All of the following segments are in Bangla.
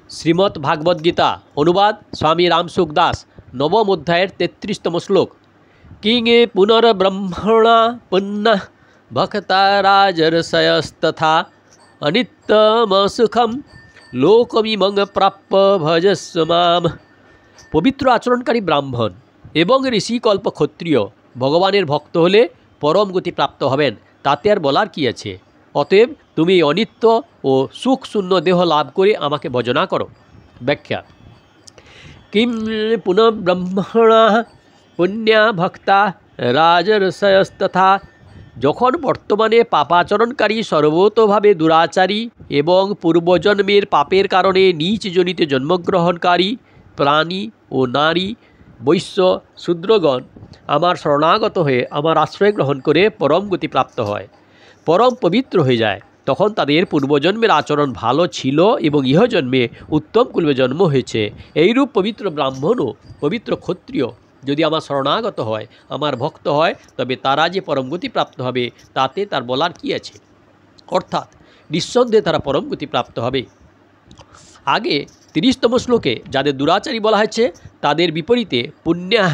শ্রীমদ্ ভাগবত গীতা অনুবাদ স্বামী রামসুখ দাস নবম অধ্যায়ের 33তম শ্লোক। কিঙে পুনর্ব্রহ্মণা পুনঃ ভক্তা রাজর্ষয়স্তথা অনিত্যমসুখম লোকমিমং প্রাপ্য ভজস্ব মাম। পবিত্র আচরণকারী ব্রাহ্মণ এবং ঋষিকল্প ক্ষত্রিয় ভগবানের ভক্ত হলে পরম গতি প্রাপ্ত হবেন, তাতে আর বলার কি আছে। অতএব তুমি অনিত্য ও সুখ শূন্য দেহ লাভ করে আমাকে ভজনা করো। ব্যাখ্যা। কিম পুনঃব্রহ্মণা পুণ্যা ভক্তা রাজর্ষয়স্তথা। যখন বর্তমানে পাপাচরণকারী সর্বতোভাবে দুরাচারী এবং পূর্বজন্মের পাপের কারণে নীচ জনিতে জন্মগ্রহণকারী প্রাণী ও নারী বৈশ্য শূদ্রগণ আমার শরণাগত হয়ে আমার আশ্রয় গ্রহণ করে পরম গতি প্রাপ্ত হয়, পরম পবিত্র হয়ে যায়, তখন তাদের পূর্বজন্মের আচরণ ভালো ছিল এবং ইহজন্মে উত্তম কুলে জন্ম হয়েছে। এইরূপ পবিত্র ব্রাহ্মণ ও পবিত্র ক্ষত্রিয় যদি আমার শরণাগত হয়, আমার ভক্ত হয়, তবে তারা যে পরম গতি প্রাপ্ত হবে তাতে তার বলার কি আছে। অর্থাৎ নিঃসন্দেহে তারা পরম গতি প্রাপ্ত হবে। আগে 30তম শ্লোকে যাদের দুরাচারী বলা হয়েছে তাদের বিপরীতে পুণ্যা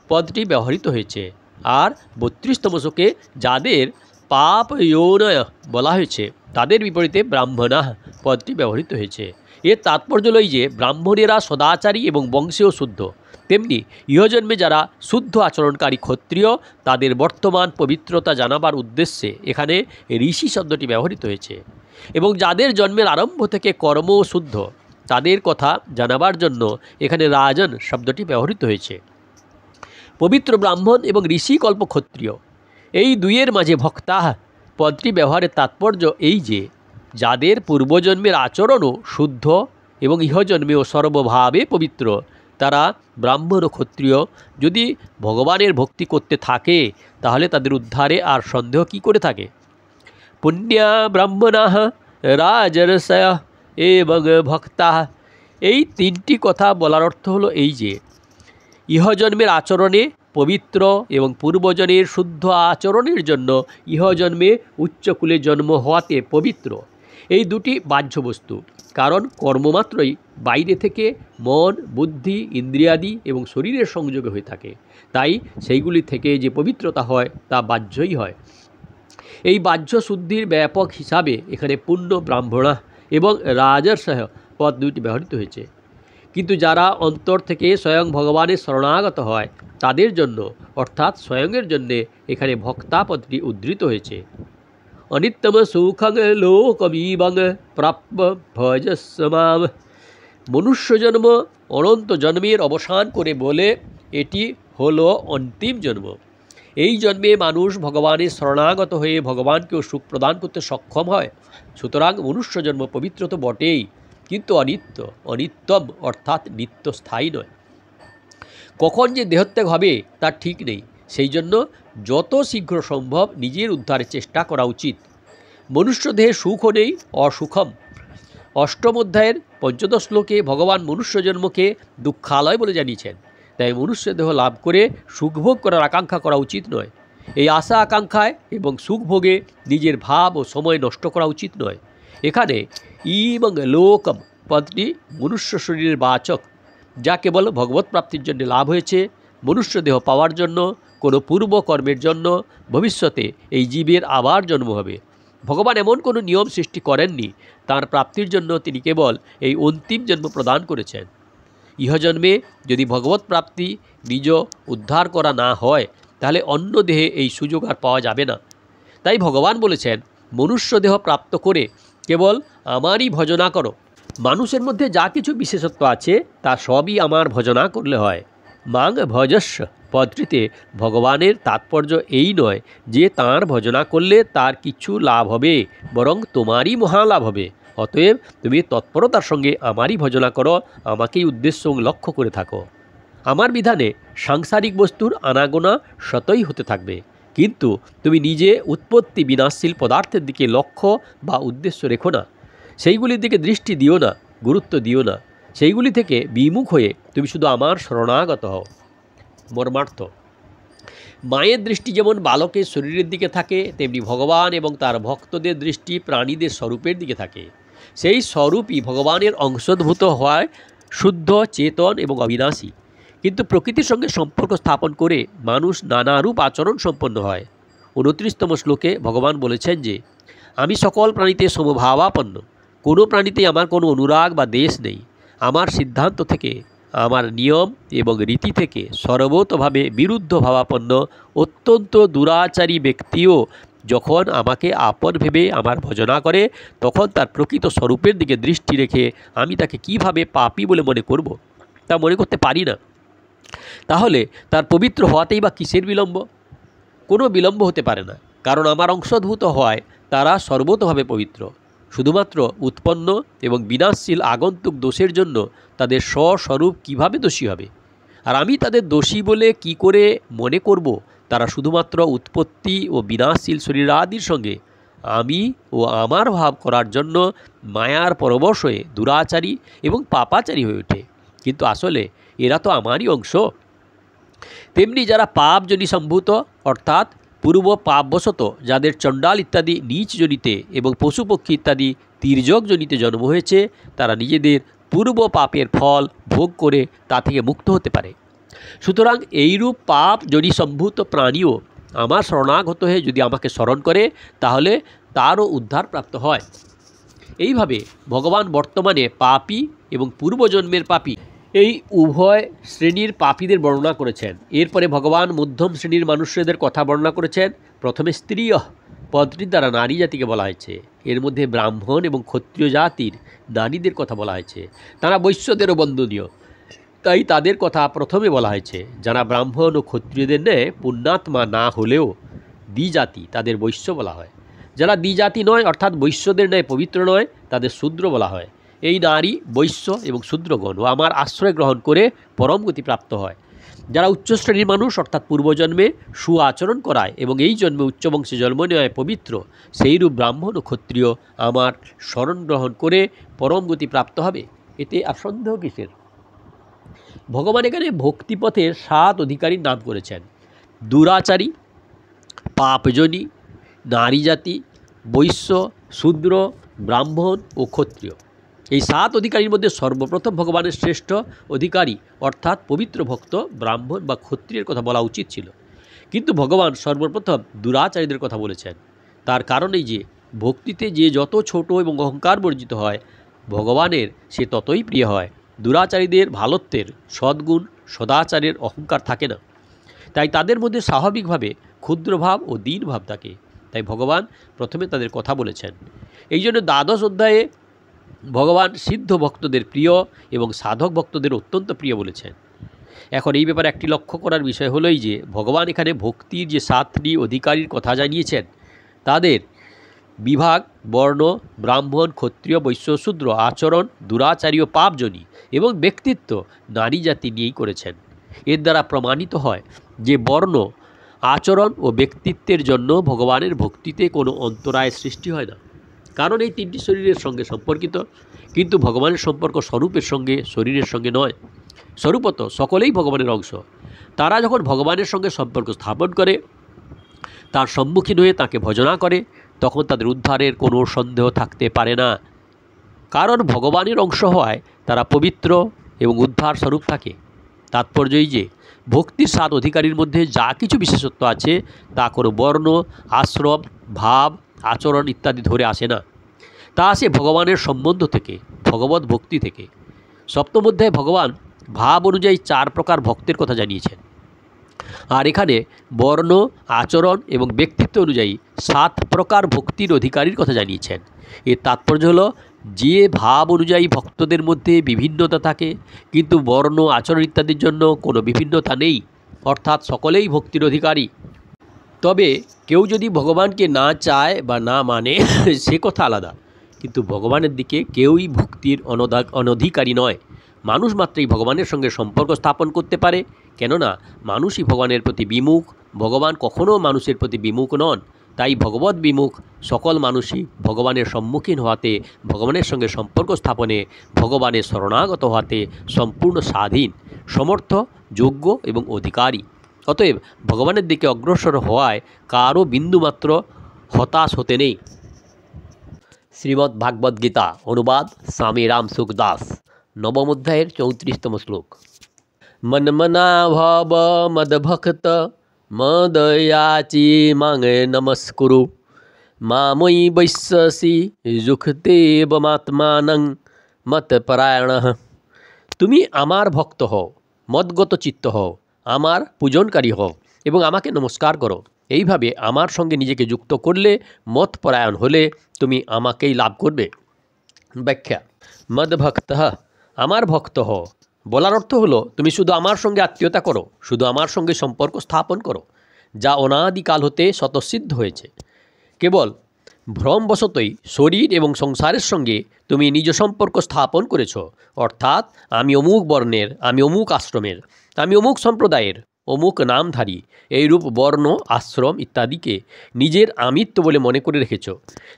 পদটি ব্যবহৃত হয়েছে, আর 32তম শ্লোকে যাদের পাপ যৌনয় বলা হয়েছে তাদের বিপরীতে ব্রাহ্মণা পদটি ব্যবহৃত হয়েছে। এর তাৎপর্য লই যে ব্রাহ্মণেরা সদাচারী এবং বংশেও শুদ্ধ, তেমনি ইহজন্মে যারা শুদ্ধ আচরণকারী ক্ষত্রিয় তাদের বর্তমান পবিত্রতা জানাবার উদ্দেশ্যে এখানে ঋষি শব্দটি ব্যবহৃত হয়েছে, এবং যাদের জন্মের আরম্ভ থেকে কর্ম শুদ্ধ তাদের কথা জানাবার জন্য এখানে রাজন শব্দটি ব্যবহৃত হয়েছে। পবিত্র ব্রাহ্মণ এবং ঋষি কল্প ক্ষত্রিয় এই দুইয়ের মাঝে ভক্তা পদটি ব্যবহারের তাৎপর্য এই যে যাদের পূর্বজন্মের আচরণও শুদ্ধ এবং ইহজন্মেও সর্বভাবে পবিত্র, তারা ব্রাহ্মণ ও ক্ষত্রিয় যদি ভগবানের ভক্তি করতে থাকে তাহলে তাদের উদ্ধারে আর সন্দেহ কি করে থাকে। পুণ্যা ব্রাহ্মণা রাজর্ষয় এবং ভক্তা, এই তিনটি কথা বলার অর্থ হলো এই যে ইহজন্মের আচরণে পবিত্র এবং পূর্বজনের শুদ্ধ আচরণের জন্য ইহজন্মে উচ্চকুলে জন্ম হওয়াতে পবিত্র। এই দুটি বাহ্য বস্তু, কারণ কর্মমাত্রই বাইরে থেকে মন, বুদ্ধি, ইন্দ্রিয়াদি এবং শরীরের সংযোগে হয়ে থাকে, তাই সেইগুলি থেকে যে পবিত্রতা হয় তা বাহ্যই হয়। এই বাহ্য শুদ্ধির ব্যাপক হিসাবে এখানে পুণ্য ব্রাহ্মণা এবং রাজর্ষয় পদ দুটি ব্যবহৃত হয়েছে। কিন্তু যারা অন্তর থেকে স্বয়ং ভগবানের শরণাগত হয় তাদের জন্য, অর্থাৎ স্বয়ংয়ের জন্যে এখানে ভক্তা পদটি উদ্ধৃত হয়েছে। অনিত্যম সুখং লোকমিমং প্রাপ্য ভজস্ব মাম। মনুষ্য জন্ম অনন্ত জন্মের অবসান করে বলে এটি হলো অন্তিম জন্ম। এই জন্মে মানুষ ভগবানের শরণাগত হয়ে ভগবানকেও সুখ প্রদান করতে সক্ষম হয়। সুতরাং মনুষ্য জন্ম পবিত্র তো বটেই, কিন্তু অনিত্যম অর্থাৎ নিত্য স্থায়ী নয়। কখন যে দেহত্যাগ হবে তার ঠিক নেই, সেই জন্য যত শীঘ্র সম্ভব নিজের উদ্ধারের চেষ্টা করা উচিত। মনুষ্য দেহে সুখও নেই, অসুখম। অষ্টম অধ্যায়ের 15 শ্লোকে ভগবান মনুষ্য জন্মকে দুঃখালয় বলে জানিয়েছেন, তাই মনুষ্য দেহ লাভ করে সুখভোগ করার আকাঙ্ক্ষা করা উচিত নয়। এই আশা আকাঙ্ক্ষায় এবং সুখভোগে নিজের ভাব ও সময় নষ্ট করা উচিত নয়। এখানে ইমং লোকম পদটি মনুষ্য শরীরের বাচক, যা কেবল ভগবত প্রাপ্তির জন্য লাভ হয়েছে। মনুষ্য দেহ পাওয়ার জন্য কোনো পূর্ব কর্মের জন্য ভবিষ্যতে এই জীবের আবার জন্ম হবে। ভগবান এমন কোনো নিয়ম সৃষ্টি করেননি, তার প্রাপ্তির জন্য তিনি কেবল এই অন্তিম জন্ম প্রদান করেছেন। ইহজন্মে যদি ভগবত প্রাপ্তি নিজ উদ্ধার করা না হয় তাহলে অন্য দেহে এই সুযোগ আর পাওয়া যাবে না। তাই ভগবান বলেছেন, মনুষ্য দেহ প্রাপ্ত করে কেবল আমারই ভজনা করো। মানুষের মধ্যে যা কিছু বিশেষত্ব আছে তা সবই আমার ভজনা করলে হয়। মাং ভজস্ব পদটিতে ভগবানের তাৎপর্য এই নয় যে তাঁর ভজনা করলে তার কিছু লাভ হবে, বরং তোমারই মহালাভ হবে। অতএব তুমি তৎপরতার সঙ্গে আমারই ভজনা করো, আমাকেই উদ্দেশ্য লক্ষ্য করে থাকো। আমার বিধানে সাংসারিক বস্তুর আনাগোনা শতই হতে থাকবে, কিন্তু তুমি নিজে উৎপত্তি বিনাশশীল পদার্থের দিকে লক্ষ্য বা উদ্দেশ্য রেখো না। সেইগুলির দিকে দৃষ্টি দিও না, গুরুত্ব দিও না। সেইগুলি থেকে বিমুখ হয়ে তুমি শুধু আমার শরণাগত হও। মর্মার্থ। মায়ের দৃষ্টি যেমন বালকের শরীরের দিকে থাকে, তেমনি ভগবান এবং তার ভক্তদের দৃষ্টি প্রাণীদের স্বরূপের দিকে থাকে। সেই স্বরূপই ভগবানের অংশোদ্ভূত হওয়ায় শুদ্ধ, চেতন এবং অবিনাশী। কিন্তু প্রকৃতির সঙ্গে সম্পর্ক স্থাপন করে মানুষ নানারূপ আচরণ সম্পন্ন হয়। 29তম শ্লোকে ভগবান বলেছেন যে আমি সকল প্রাণীতে সমভাবাপন্ন, কোনো প্রাণীতে আমার কোনো অনুরাগ বা দেশ নেই। আমার সিদ্ধান্ত থেকে, আমার নিয়ম এবং রীতি থেকে সর্বতভাবে বিরুদ্ধ ভাবাপন্ন অত্যন্ত দুরাচারী ব্যক্তিও যখন আমাকে আপন ভেবে আমার ভজনা করে, তখন তার প্রকৃত স্বরূপের দিকে দৃষ্টি রেখে আমি তাকে কিভাবে পাপী বলে মনে করব? তা মনে করতে পারি না। তাহলে তার পবিত্র হওয়াতেই বা কিসের বিলম্ব? কোনো বিলম্ব হতে পারে না, কারণ আমার অংশোদ্ভূত হওয়ায় তারা সর্বতভাবে পবিত্র। শুধুমাত্র উৎপন্ন এবং বিনাশশীল আগন্তুক দোষের জন্য তাদের স্বস্বরূপ কিভাবে দোষী হবে? আর আমি তাদের দোষী বলে কি করে মনে করব? তারা শুধুমাত্র উৎপত্তি ও বিনাশশীল শরীরাদির সঙ্গে আমি ও আমার ভাব করার জন্য মায়ার পরবশ হয়ে দুরাচারী এবং পাপাচারী হয়ে ওঠে। কিন্তু আসলে এরা তো আমারই অংশ। তেমনি যারা পাপজনী সম্ভূত, অর্থাৎ পূর্ব পাপবশত যাদের চণ্ডাল ইত্যাদি নীচ জনিতে এবং পশুপক্ষী ইত্যাদি তির্যক জনিতে জন্ম হয়েছে, তারা নিজেদের পূর্ব পাপের ফল ভোগ করে তা থেকে মুক্ত হতে পারে। সুতরাং এইরূপ পাপ জনি সম্ভূত প্রাণীও আমার শরণাগত হয়ে যদি আমাকে স্মরণ করে, তাহলে তারও উদ্ধার প্রাপ্ত হয়। এইভাবে ভগবান বর্তমানে পাপী এবং পূর্বজন্মের পাপী এই উভয় শ্রেণীর পাপীদের বর্ণনা করেছেন। এরপরে ভগবান মধ্যম শ্রেণীর মানুষদের কথা বর্ণনা করেছেন। প্রথমে স্ত্রীয় পদটির দ্বারা নারী জাতিকে বলা হয়েছে। এর মধ্যে ব্রাহ্মণ এবং ক্ষত্রিয় জাতির নারীদের কথা বলা হয়েছে। তারা বৈশ্যদেরও বন্দনীয়, তাই তাদের কথা প্রথমে বলা হয়েছে। যারা ব্রাহ্মণ ও ক্ষত্রিয়দের ন্যায় পুণ্যাত্মা না হলেও দ্বিজাতি, তাদের বৈশ্য বলা হয়। যারা দ্বিজাতি নয়, অর্থাৎ বৈশ্যদের ন্যায় পবিত্র নয়, তাদের শূদ্র বলা হয়। এই নারী, বৈশ্য এবং শূদ্রগণ ও আমার আশ্রয় গ্রহণ করে পরম গতি প্রাপ্ত হয়। যারা উচ্চ শ্রেণীর মানুষ, অর্থাৎ পূর্বজন্মে সু আচরণ করায় এবং এই জন্মে উচ্চবংশে জন্ম নেওয়ায় পবিত্র, সেইরূপ ব্রাহ্মণ ও ক্ষত্রিয় আমার শরণ গ্রহণ করে পরম গতি প্রাপ্ত হবে। এতে আর সন্দেহ কিসের? ভগবান এখানে ভক্তিপথের 7 অধিকারীর নাম করেছেন: দুরাচারী, পাপজনী, নারী জাতি, বৈশ্য, শূদ্র, ব্রাহ্মণ ও ক্ষত্রিয়। এই 7 অধিকারীর মধ্যে সর্বপ্রথম ভগবানের শ্রেষ্ঠ অধিকারী, অর্থাৎ পবিত্র ভক্ত ব্রাহ্মণ বা ক্ষত্রিয়ের কথা বলা উচিত ছিল। কিন্তু ভগবান সর্বপ্রথম দুরাচারীদের কথা বলেছেন। তার কারণ এই যে ভক্তিতে যে যত ছোট এবং অহংকার বর্জিত হয়, ভগবানের সে ততই প্রিয় হয়। দুরাচারীদের ভালোত্বের, সদ্গুণ, সদাচারের অহংকার থাকে না, তাই তাদের মধ্যে স্বাভাবিকভাবে ক্ষুদ্রভাব ও দীনভাব থাকে। তাই ভগবান প্রথমে তাদের কথা বলেছেন। এই জন্য দ্বাদশ অধ্যায়ে ভগবান সিদ্ধ ভক্তদের প্রিয় এবং সাধক ভক্তদের অত্যন্ত প্রিয় বলেছেন। এখন এই ব্যাপারে একটি লক্ষ্য করার বিষয় হলোই যে ভগবান এখানে ভক্তির যে 7টি অধিকারীর কথা জানিয়েছেন, তাদের বিভাগ বর্ণ, ব্রাহ্মণ, ক্ষত্রিয়, বৈশ্য, শূদ্র, আচরণ, দুরাচারী ও পাপজনী এবং ব্যক্তিত্ব নারী জাতি নিয়েই করেছেন। এর দ্বারা প্রমাণিত হয় যে বর্ণ, আচরণ ও ব্যক্তিত্বের জন্য ভগবানের ভক্তিতে কোনো অন্তরায় সৃষ্টি হয় না, কারণ এই 3টি শরীরের সঙ্গে সম্পর্কিত। কিন্তু ভগবানের সম্পর্ক স্বরূপের সঙ্গে, শরীরের সঙ্গে নয়। স্বরূপত সকলেই ভগবানের অংশ। তারা যখন ভগবানের সঙ্গে সম্পর্ক স্থাপন করে, তার সম্মুখীন হয়ে তাকে ভজনা করে, তখন তাদের উদ্ধারের কোনো সন্দেহ থাকতে পারে না, কারণ ভগবানের অংশ হওয়ায় তারা পবিত্র এবং উদ্ধার স্বরূপ থাকে। তাৎপর্যই যে ভক্তির 7 অধিকারীর মধ্যে যা কিছু বিশেষত্ব আছে, তা কোনো বর্ণ, আশ্রম, ভাব, আচরণ ইত্যাদি ধরে আসে না, তা আসে ভগবানের সম্বন্ধ থেকে, ভগবত ভক্তি থেকে। সপ্তম অধ্যায়ে ভগবান ভাব অনুযায়ী 4 প্রকার ভক্তের কথা জানিয়েছেন, আর এখানে বর্ণ, আচরণ এবং ব্যক্তিত্ব অনুযায়ী 7 প্রকার ভক্তির অধিকারীর কথা জানিয়েছেন। এর তাৎপর্য হলো, যে ভাব অনুযায়ী ভক্তদের মধ্যে বিভিন্নতা থাকে, কিন্তু বর্ণ, আচরণ ইত্যাদির জন্য কোনো বিভিন্নতা নেই, অর্থাৎ সকলেই ভক্তির অধিকারী। তবে কেউ যদি ভগবানকে না চায় বা না মানে সে কথা আলাদা, কিন্তু ভগবানের দিকে কেউই ভক্তির অনধিকারী নয়। মানুষ মাত্রই ভগবানের সঙ্গে সম্পর্ক স্থাপন করতে পারে, কেননা মানুষই ভগবানের প্রতি বিমুখ। ভগবান কখনও মানুষের প্রতি বিমুখ নন। তাই ভগবত বিমুখ সকল মানুষই ভগবানের সম্মুখীন হওয়াতে, ভগবানের সঙ্গে সম্পর্ক স্থাপনে, ভগবানের শরণাগত হওয়াতে সম্পূর্ণ স্বাধীন, সমর্থ, যোগ্য এবং অধিকারী। অতএব ভগবানের দিকে অগ্রসর হওয়ায় কারও বিন্দুমাত্র হতাশ হতে নেই। শ্রীমদ্ ভাগবত গীতা অনুবাদ স্বামী রাম সুখদাস নবম অধ্যায়ের 34তম শ্লোক। মন্মনা ভব মদভক্ত মদয়াচি মাঙে নমস্কুরু মাময়ী বৈশ্যসি যুক্তেবমাত্মানং মতপরায়ণঃ। তুমি আমার ভক্ত হও, মদগত চিত্ত হও, আমার পূজনকারী হও এবং আমাকে নমস্কার করো। এইভাবে আমার সঙ্গে নিজেকে যুক্ত করলে, মতপরায়ণ হলে তুমি আমাকেই লাভ করবে। ব্যাখ্যা: মদভক্ত আমার ভক্ত হও বলার অর্থ হলো তুমি শুধু আমার সঙ্গে আত্মীয়তা করো, শুধু আমার সঙ্গে সম্পর্ক স্থাপন করো, যা অনাদিকাল হতে স্বতঃসিদ্ধ হয়েছে। কেবল ভ্রমবশতই শরীর এবং সংসারের সঙ্গে তুমি নিজ সম্পর্ক স্থাপন করেছ, অর্থাৎ আমি অমুক বর্ণের, আমি অমুক আশ্রমের, আমি অমুক সম্প্রদায়ের, অমুক নামধারী, এইরূপ বর্ণ, আশ্রম ইত্যাদিকে নিজের আমিত্ব বলে মনে করে রেখেছ।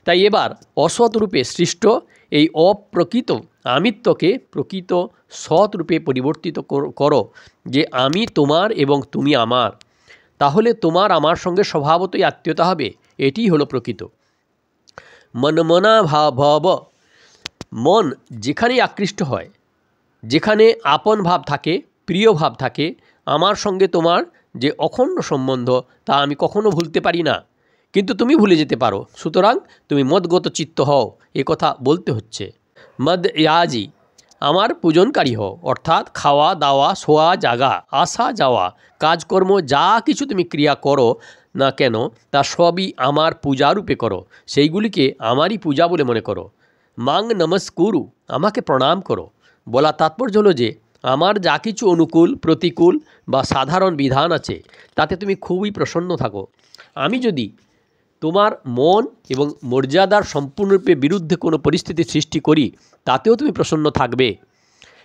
তাই এবার অসৎরূপে সৃষ্ট এই অপ্রকৃত আমিত্বকে প্রকৃত সৎরূপে পরিবর্তিত করো, যে আমি তোমার এবং তুমি আমার। তাহলে তোমার আমার সঙ্গে স্বভাবতই আত্মীয়তা হবে। এটিই হলো প্রকৃত। মনমনা ভব, মন যেখানেই আকৃষ্ট হয়, যেখানে আপন ভাব থাকে, প্রিয় ভাব থাকে, আমার সঙ্গে তোমার যে অখণ্ড সম্বন্ধ তা আমি কখনো ভুলতে পারি না, কিন্তু তুমি ভুলে যেতে পারো। সুতরাং তুমি মদগত চিত্ত হও, এ কথা বলতে হচ্ছে। মদ ইয়াজি আমার পূজনকারী হও, অর্থাৎ খাওয়া দাওয়া, শোয়া জাগা, আসা যাওয়া, কাজকর্ম যা কিছু তুমি ক্রিয়া করো না কেন তা সবই আমার পূজারূপে করো, সেইগুলিকে আমারই পূজা বলে মনে করো। মাং নমস্কুরু আমাকে প্রণাম করো বলা তাৎপর্য হলো যে আমার যা কিছু অনুকূল, প্রতিকূল বা সাধারণ বিধান আছে তাতে তুমি খুবই প্রসন্ন থাকো। আমি যদি তোমার মন এবং মর্যাদার সম্পূর্ণরূপে বিরুদ্ধে কোনো পরিস্থিতি সৃষ্টি করি তাতেও তুমি প্রসন্ন থাকবে।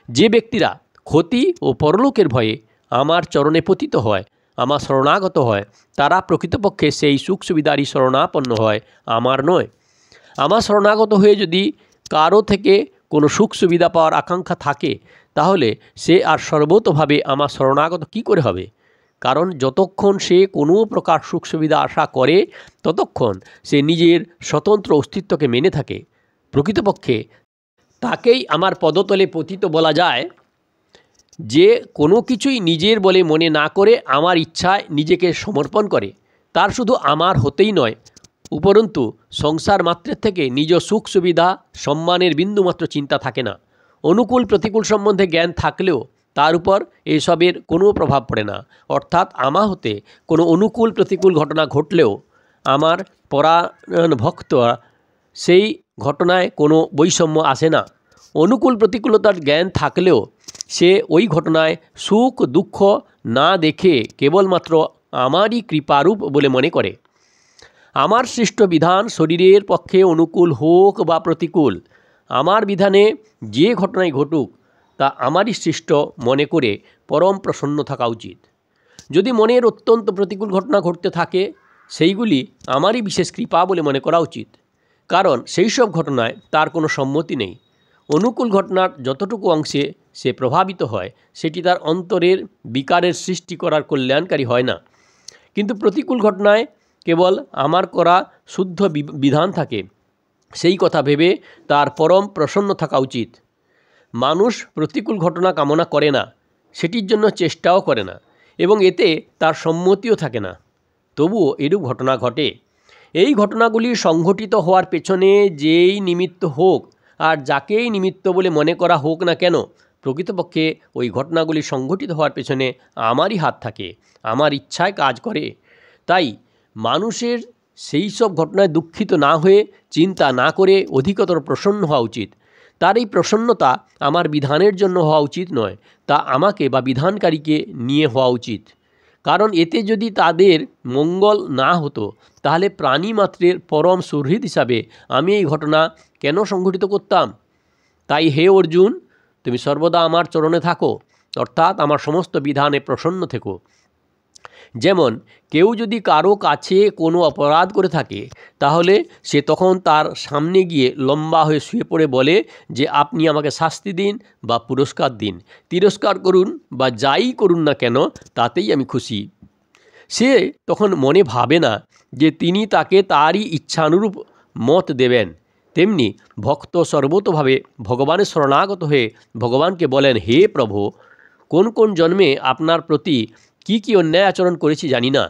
যে ব্যক্তিরা ক্ষতি ও পরলোকের ভয়ে আমার চরণে পতিত হয়, আমার শরণাগত হয়, তারা প্রকৃতপক্ষে সেই সুখ সুবিধারই শরণাপন্ন হয়, আমার নয়। আমার শরণাগত হয়ে যদি কারো থেকে কোনো সুখ সুবিধা পাওয়ার আকাঙ্ক্ষা থাকে, তাহলে সে আর সর্বতোভাবে আমার শরণাগত কী করে হবে? কারণ যতক্ষণ সে কোনো প্রকার সুখ সুবিধা আশা করে ততক্ষণ সে নিজের স্বতন্ত্র অস্তিত্বকে মেনে থাকে। প্রকৃতপক্ষে তাকেই আমার পদতলে পতিত বলা যায়, যে কোনো কিছুই নিজের বলে মনে না করে আমার ইচ্ছায় নিজেকে সমর্পণ করে। তার শুধু আমার হতেই নয়, উপরন্তু সংসার মাত্রের থেকে নিজ সুখ সুবিধা সম্মানের বিন্দুমাত্র চিন্তা থাকে না। অনুকূল প্রতিকূল সম্বন্ধে জ্ঞান থাকলেও তার উপর এসবের কোনো প্রভাব পড়ে না। অর্থাৎ আমা হতে কোনো অনুকূল প্রতিকূল ঘটনা ঘটলেও আমার পরায়ণ ভক্ত সেই ঘটনায় কোনো বৈষম্য আসে না। অনুকূল প্রতিকূলতার জ্ঞান থাকলেও সে ওই ঘটনায় সুখ দুঃখ না দেখে কেবলমাত্র আমারই কৃপারূপ বলে মনে করে। আমার সৃষ্ট বিধান শরীরের পক্ষে অনুকূল হোক বা প্রতিকূল, আমার বিধানে যে ঘটনাই ঘটুক তা আমারই সৃষ্ট মনে করে পরম প্রসন্ন থাকা উচিত। যদি মনের অত্যন্ত প্রতিকূল ঘটনা ঘটতে থাকে, সেইগুলি আমারই বিশেষ কৃপা বলে মনে করা উচিত, কারণ সেই সব ঘটনায় তার কোনো সম্মতি নেই। অনুকূল ঘটনার যতটুকু অংশে সে প্রভাবিত হয় সেটি তার অন্তরের বিকারের সৃষ্টি করার কল্যাণকারী হয় না, কিন্তু প্রতিকূল ঘটনায় কেবল আমার করা শুদ্ধ বিধান থাকে, সেই কথা ভেবে তার পরম প্রসন্ন থাকা উচিত। মানুষ প্রতিকূল ঘটনা কামনা করে না, সেটির জন্য চেষ্টাও করে না এবং এতে তার সম্মতিও থাকে না, তবুও এরূপ ঘটনা ঘটে। এই ঘটনাগুলি সংঘটিত হওয়ার পেছনে যেই নিমিত্ত হোক আর যাকেই নিমিত্ত বলে মনে করা হোক না কেন, প্রকৃতপক্ষে ওই ঘটনাগুলি সংঘটিত হওয়ার পেছনে আমারই হাত থাকে, আমার ইচ্ছায় কাজ করে। তাই মানুষের সেই সব ঘটনায় দুঃখিত না হয়ে, চিন্তা না করে অধিকতর প্রসন্ন হওয়া উচিত। তার এই প্রসন্নতা আমার বিধানের জন্য হওয়া উচিত নয়, তা আমাকে বা বিধানকারীকে নিয়ে হওয়া উচিত। কারণ এতে যদি তাদের মঙ্গল না হতো, তাহলে প্রাণী মাত্রের পরম সুহৃদ হিসাবে আমি এই ঘটনা কেন সংঘটিত করতাম? তাই হে অর্জুন, তুমি সর্বদা আমার চরণে থাকো, অর্থাৎ আমার সমস্ত বিধানে প্রসন্ন থেকো। যেমন কেউ যদি কারো কাছে কোনো অপরাধ করে থাকে, তাহলে সে তখন তার সামনে গিয়ে লম্বা হয়ে শুয়ে পড়ে বলে যে আপনি আমাকে শাস্তি দিন বা পুরস্কার দিন, তিরস্কার করুন বা যাই করুন না কেন তাতেই আমি খুশি। সে তখন মনে ভাবে না যে তিনি তাকে তারই ইচ্ছানুরূপ মত দেবেন। তেমনি ভক্ত সর্বতোভাবে ভগবানের শরণাগত হয়ে ভগবানকে বলেন, হে প্রভু, কোন কোন জন্মে আপনার প্রতি কি অন্যায় আচরণ করেছি জানি না,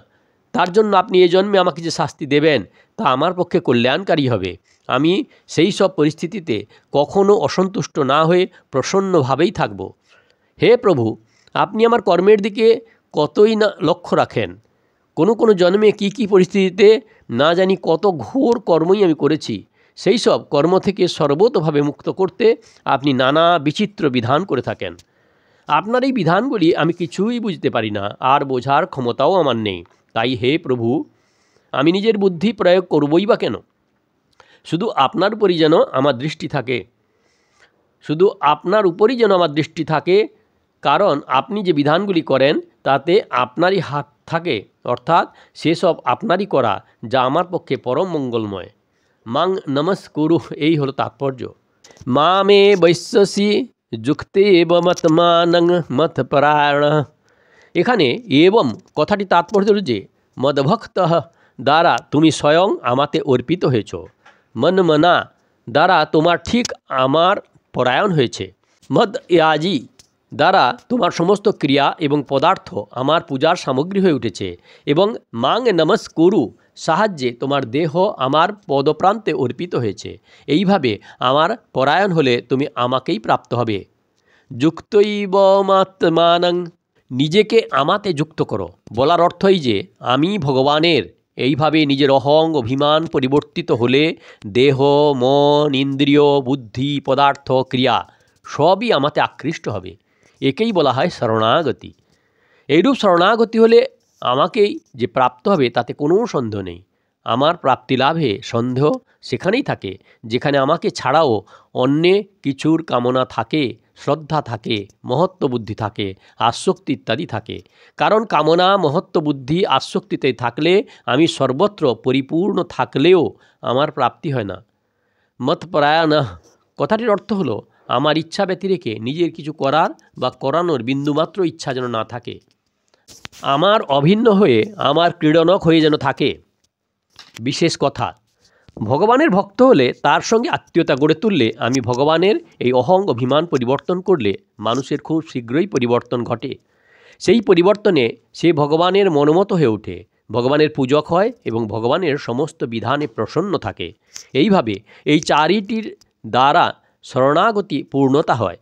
তার জন্য আপনি এই জন্মে আমাকে যে শাস্তি দেবেন তা আমার পক্ষে কল্যাণকারী হবে। আমি সেই সব পরিস্থিতিতে কখনো অসন্তুষ্ট না হয়ে প্রসন্নভাবেই থাকব। হে প্রভু, আপনি আমার কর্মের দিকে কতই না লক্ষ্য রাখেন। কোনো জন্মে কি পরিস্থিতিতে না জানি কত ঘোর কর্মই আমি করেছি। সেই সব কর্ম থেকে সর্বতোভাবে মুক্ত করতে আপনি নানা বিচিত্র বিধান করে থাকেন। আপনার এই বিধানগুলি আমি কিছুই বুঝতে পারি না, আর বোঝার ক্ষমতাও আমার নেই। তাই হে প্রভু, আমি নিজের বুদ্ধি প্রয়োগ করবই বা কেন? শুধু আপনার উপরই যেন আমার দৃষ্টি থাকে, শুধু আপনার উপরই যেন আমার দৃষ্টি থাকে, কারণ আপনি যে বিধানগুলি করেন তাতে আপনারই হাত থাকে, অর্থাৎ সেসব আপনারই করা যা আমার পক্ষে পরম মঙ্গলময়। মাং নমস্কুরু, এই হলো তাৎপর্য। মা মে বৈশ্যসি যুক্তে এবমতমানং মতপরায়ণ। এখানে এবং কথাটি তাৎপর্য হল যে মদভক্ত দ্বারা তুমি স্বয়ং আমাতে অর্পিত হয়েছ, মনমনা দ্বারা তোমার ঠিক আমার পরায়ণ হয়েছে, মদ ইয়াজি দ্বারা তোমার সমস্ত ক্রিয়া এবং পদার্থ আমার পূজার সামগ্রী হয়ে উঠেছে, এবং মাং নমস্কুরু সাহায্যে তোমার দেহ আমার পদপ্রান্তে অর্পিত হয়েছে। এইভাবে আমার পরায়ণ হলে তুমি আমাকেই প্রাপ্ত হবে। যুক্তৈবমাত্মানং, নিজেকে আমাতে যুক্ত করো বলার অর্থই যে আমি ভগবানের। এইভাবে নিজের অহং অভিমান পরিবর্তিত হলে দেহ, মন, ইন্দ্রিয়, বুদ্ধি, পদার্থ, ক্রিয়া সবই আমাতে আকৃষ্ট হবে। একেই বলা হয় শরণাগতি। এইরূপ শরণাগতি হলে আমাকেই যে প্রাপ্ত হবে তাতে কোনো সন্দেহ নেই। আমার প্রাপ্তি লাভে সন্দেহ সেখানেই থাকে যেখানে আমাকে ছাড়াও অন্য কিছুর কামনা থাকে, শ্রদ্ধা থাকে, মহত্ব বুদ্ধি থাকে, আসক্তি ইত্যাদি থাকে। কারণ কামনা, মহত্ব বুদ্ধি, আসক্তিতে থাকলে আমি সর্বত্র পরিপূর্ণ থাকলেও আমার প্রাপ্তি হয় না। মতপরায়ণ কথাটির অর্থ হলো আমার ইচ্ছা ব্যতিরেকে নিজের কিছু করার বা করানোর বিন্দুমাত্র ইচ্ছা যেন না থাকে। আমার অভিন্ন হয়ে আমার ক্রীড়নক হয়ে যেন থাকে। বিশেষ কথা, ভগবানের ভক্ত হলে তার সঙ্গে আত্মীয়তা গড়ে তুললে আমি ভগবানের এই অহং অভিমান পরিবর্তন করলে মানুষের খুব শীঘ্রই পরিবর্তন ঘটে। সেই পরিবর্তনে সে ভগবানের মনোমত হয়ে ওঠে, ভগবানের পূজক হয় এবং ভগবানের সমস্ত বিধানে প্রসন্ন থাকে। এইভাবে এই চারিটির দ্বারা শরণাগতি পূর্ণতা হয়।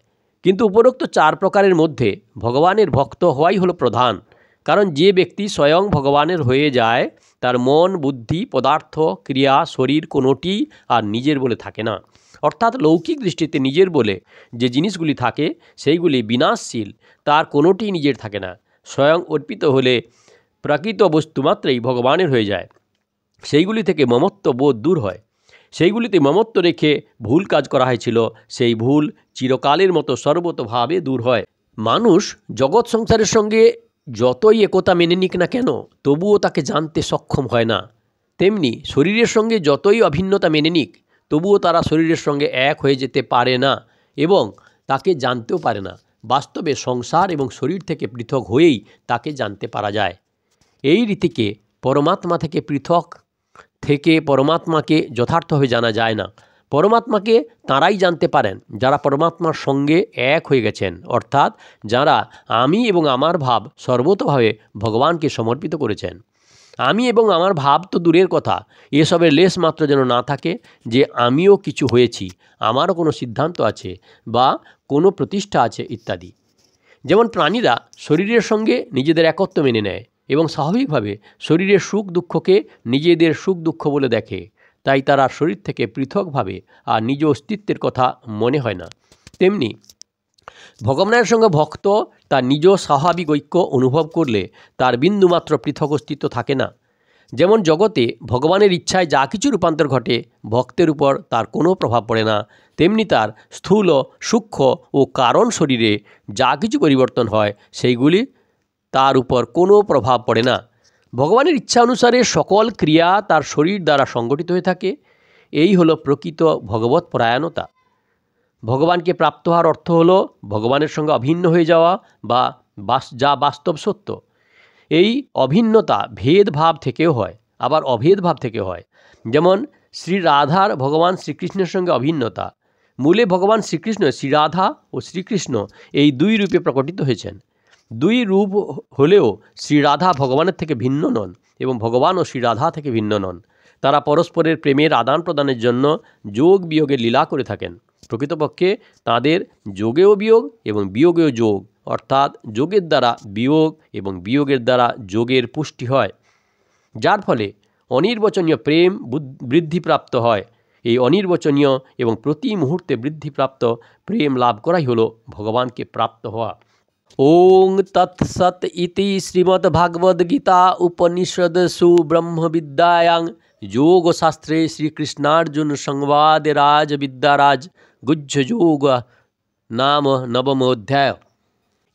কিন্তু উপরোক্ত চার প্রকারের মধ্যে ভগবানের ভক্ত হওয়াই হলো প্রধান। কারণ যে ব্যক্তি স্বয়ং ভগবানের হয়ে যায় তার মন, বুদ্ধি, পদার্থ, ক্রিয়া, শরীর কোনোটি আর নিজের বলে থাকে না। অর্থাৎ লৌকিক দৃষ্টিতে নিজের বলে যে জিনিসগুলি থাকে সেইগুলি বিনাশশীল, তার কোনোটি নিজের থাকে না। স্বয়ং অর্পিত হলে প্রকৃত বস্তুমাত্রেই ভগবানের হয়ে যায়। সেইগুলি থেকে মমত্ব বোধ দূর হয়। সেইগুলিতে মমত্ব রেখে ভুল কাজ করা হয়েছিল, সেই ভুল চিরকালের মতো সর্বতোভাবে দূর হয়। মানুষ জগৎ সংসারের সঙ্গে যতই একতা মেনে নিক না কেন তবুও তাকে জানতে সক্ষম হয় না। তেমনি শরীরের সঙ্গে যতই অভিন্নতা মেনে নিক তবুও তারা শরীরের সঙ্গে এক হয়ে যেতে পারে না এবং তাকে জানতেও পারে না। বাস্তবে সংসার এবং শরীর থেকে পৃথক হয়েই তাকে জানতে পারা যায়। এই রীতিকে পরমাত্মা থেকে পৃথক থেকে পরমাত্মাকে যথার্থভাবে জানা যায় না। পরমাত্মাকে তাঁরাই জানতে পারেন যারা পরমাত্মার সঙ্গে এক হয়ে গেছেন, অর্থাৎ যারা আমি এবং আমার ভাব সর্বতোভাবে ভগবানকে সমর্পিত করেছেন। আমি এবং আমার ভাব তো দূরের কথা, এসবের লেশ মাত্র যেন না থাকে যে আমিও কিছু হয়েছি, আমারও কোনো সিদ্ধান্ত আছে বা কোনো প্রতিষ্ঠা আছে ইত্যাদি। যেমন প্রাণীরা শরীরের সঙ্গে নিজেদের একত্ব মেনে নেয় এবং স্বাভাবিকভাবে শরীরের সুখ দুঃখকে নিজেদের সুখ দুঃখ বলে দেখে, তাই তারা শরীর থেকে পৃথকভাবে আর নিজ অস্তিত্বের কথা মনে হয় না। তেমনি ভগবানের সঙ্গে ভক্ত তার নিজ স্বাভাবিক ঐক্য অনুভব করলে তার বিন্দুমাত্র পৃথক অস্তিত্ব থাকে না। যেমন জগতে ভগবানের ইচ্ছায় যা কিছু রূপান্তর ঘটে ভক্তের উপর তার কোনো প্রভাব পড়ে না, তেমনি তার স্থূল, সূক্ষ্ম ও কারণ শরীরে যা কিছু পরিবর্তন হয় সেইগুলি তার উপর কোনো প্রভাব পড়ে না। ভগবানের ইচ্ছা অনুসারে সকল ক্রিয়া তার শরীর দ্বারা সংগঠিত হয়ে থাকে। এই হলো প্রকৃত ভগবৎ পরায়ণতা। ভগবানকে প্রাপ্ত হওয়ার অর্থ হলো ভগবানের সঙ্গে অভিন্ন হয়ে যাওয়া বা যা বাস্তব সত্য। এই অভিন্নতা ভেদভাব থেকেও হয়, আবার অভেদভাব থেকেও হয়। যেমন শ্রী রাধার ভগবান শ্রীকৃষ্ণের সঙ্গে অভিন্নতা। মূলে ভগবান শ্রীকৃষ্ণ শ্রীরাধা ও শ্রীকৃষ্ণ এই দুই রূপে প্রকটিত হয়েছেন। দুই রূপ হলেও শ্রীরাধা ভগবানের থেকে ভিন্ন নন এবং ভগবানও শ্রীরাধা থেকে ভিন্ন নন। তারা পরস্পরের প্রেমের আদান প্রদানের জন্য যোগ বিয়োগের লীলা করে থাকেন। প্রকৃতপক্ষে তাঁদের যোগেও বিয়োগ এবং বিয়োগেও যোগ, অর্থাৎ যোগের দ্বারা বিয়োগ এবং বিয়োগের দ্বারা যোগের পুষ্টি হয়, যার ফলে অনির্বচনীয় প্রেম বৃদ্ধিপ্রাপ্ত হয়। এই অনির্বচনীয় এবং প্রতি মুহূর্তে বৃদ্ধিপ্রাপ্ত প্রেম লাভ করাই হলো ভগবানকে প্রাপ্ত হওয়া। ওং তৎসৎ ইতি শ্রীমদ্ভাগবদ্গীতা উপনিষদসু ব্রহ্মবিদ্যায়াং যোগশাস্ত্রে শ্রীকৃষ্ণার্জুন সংবাদে রাজবিদ্যারাজ গুহ্যযোগ নাম নবম অধ্যায়।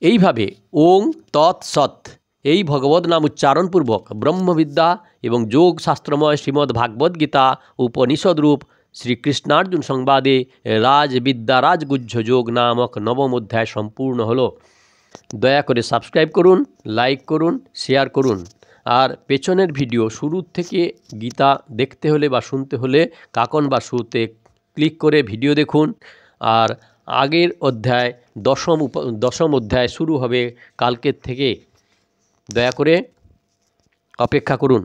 এইভাবে ওং তৎসৎ এই ভগবদ নাম উচ্চারণপূর্বক ব্রহ্মবিদ্যা এবং যোগ শাস্ত্রময় শ্রীমদ্ ভাগবদ্গীতা উপনিষদরূপ শ্রীকৃষ্ণার্জুন সংবাদে রাজবিদ্যারাজ গুহ্যযোগ নামক নবম অধ্যায় সম্পূর্ণ হলো। দয়া করে সাবস্ক্রাইব করুন, লাইক করুন, শেয়ার করুন। আর পেছনের ভিডিও শুরুর থেকে গীতা দেখতে হলে বা শুনতে হলে কাকন বা শুতে ক্লিক করে ভিডিও দেখুন। আর আগের অধ্যায় দশম অধ্যায় শুরু হবে কালকের থেকে। দয়া করে অপেক্ষা করুন।